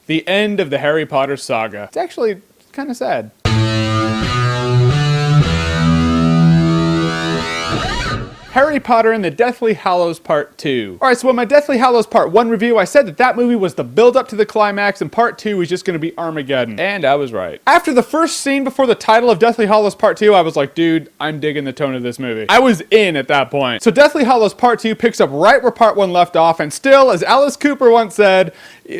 The end of the Harry Potter saga. It's actually kind of sad. Harry Potter and the Deathly Hallows Part 2. Alright, so in my Deathly Hallows Part 1 review, I said that that movie was the build-up to the climax, and Part 2 was just going to be Armageddon. And I was right. After the first scene before the title of Deathly Hallows Part 2, I was like, dude, I'm digging the tone of this movie. I was in at that point. So Deathly Hallows Part 2 picks up right where Part 1 left off, and still, as Alice Cooper once said,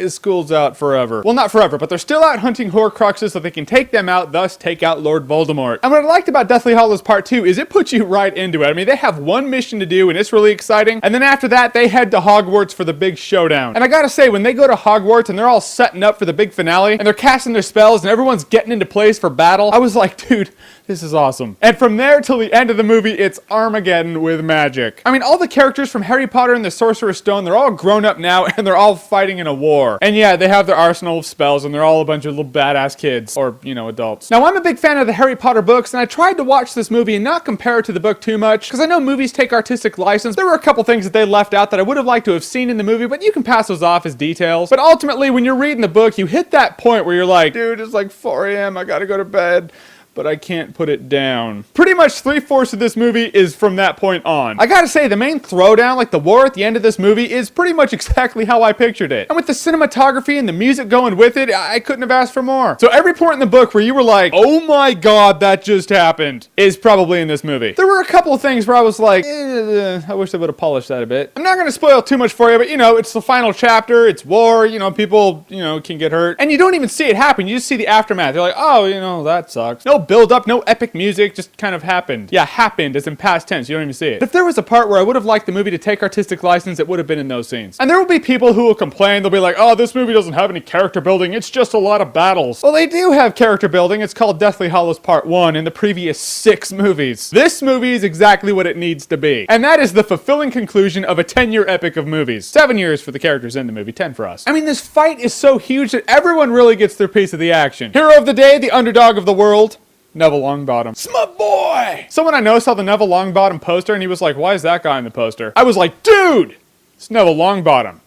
school's out forever. Well, not forever, but they're still out hunting Horcruxes so they can take them out, thus take out Lord Voldemort. And what I liked about Deathly Hallows Part 2 is it puts you right into it. I mean, they have one mission to do, and it's really exciting. And then after that, they head to Hogwarts for the big showdown. And I gotta say, when they go to Hogwarts and they're all setting up for the big finale, and they're casting their spells, and everyone's getting into place for battle, I was like, dude, this is awesome. And from there till the end of the movie, it's Armageddon with magic. I mean, all the characters from Harry Potter and the Sorcerer's Stone, they're all grown up now, and they're all fighting in a war. And yeah, they have their arsenal of spells, and they're all a bunch of little badass kids. Or, you know, adults. Now, I'm a big fan of the Harry Potter books, and I tried to watch this movie and not compare it to the book too much, because I know movies take artistic license. There were a couple things that they left out that I would have liked to have seen in the movie, but you can pass those off as details. But ultimately, when you're reading the book, you hit that point where you're like, dude, it's like 4 a.m., I gotta go to bed. But I can't put it down. Pretty much 3/4 of this movie is from that point on. I gotta say, the main throwdown, like the war at the end of this movie, is pretty much exactly how I pictured it. And with the cinematography and the music going with it, I couldn't have asked for more. So every point in the book where you were like, oh my god, that just happened, is probably in this movie. There were a couple of things where I was like, I wish they would have polished that a bit. I'm not gonna spoil too much for you, but you know, it's the final chapter, it's war, you know, people, you know, can get hurt. And you don't even see it happen, you just see the aftermath. You're like, oh, you know, that sucks. No build up, no epic music, just kind of happened. Yeah, happened as in past tense, you don't even see it. But if there was a part where I would have liked the movie to take artistic license, it would have been in those scenes. And there will be people who will complain, they'll be like, oh, this movie doesn't have any character building, it's just a lot of battles. Well, they do have character building, it's called Deathly Hallows Part 1 in the previous 6 movies. This movie is exactly what it needs to be. And that is the fulfilling conclusion of a 10-year epic of movies. 7 years for the characters in the movie, 10 for us. I mean, this fight is so huge that everyone really gets their piece of the action. Hero of the day, the underdog of the world, Neville Longbottom. Smut boy! Someone I know saw the Neville Longbottom poster and he was like, why is that guy in the poster? I was like, dude! It's Neville Longbottom.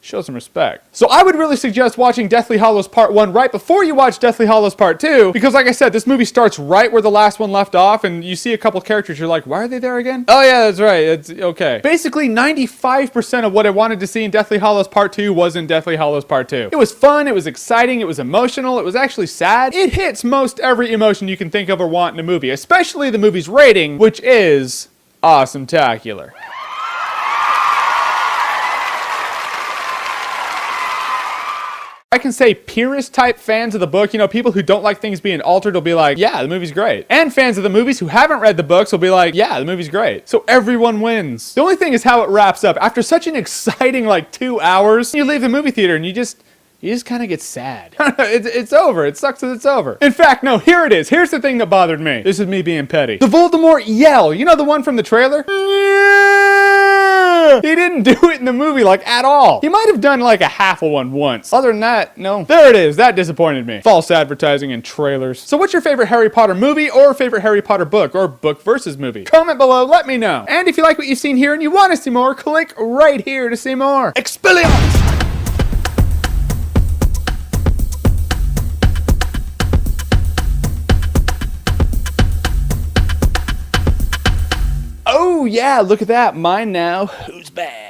Show some respect. So I would really suggest watching Deathly Hallows Part 1 right before you watch Deathly Hallows Part 2, because like I said, this movie starts right where the last one left off, and you see a couple characters, you're like, why are they there again? Oh yeah, that's right, it's okay. Basically, 95% of what I wanted to see in Deathly Hallows Part 2 was in Deathly Hallows Part 2. It was fun, it was exciting, it was emotional, it was actually sad. It hits most every emotion you can think of or want in a movie, especially the movie's rating, which is Awesometacular. I can say purist type fans of the book, you know, people who don't like things being altered will be like, yeah, the movie's great. And fans of the movies who haven't read the books will be like, yeah, the movie's great. So everyone wins. The only thing is how it wraps up. After such an exciting, like, 2 hours, you leave the movie theater and you just kind of get sad. It's over. It sucks that it's over. In fact, no, here it is. Here's the thing that bothered me. This is me being petty. The Voldemort yell. You know the one from the trailer? He didn't do it in the movie, like, at all. He might have done, like, a half of one once. Other than that, no. There it is. That disappointed me. False advertising and trailers. So what's your favorite Harry Potter movie or favorite Harry Potter book or book versus movie? Comment below. Let me know. And if you like what you've seen here and you want to see more, click right here to see more. Expelliarmus! Oh yeah, look at that. Mine now. Who's bad?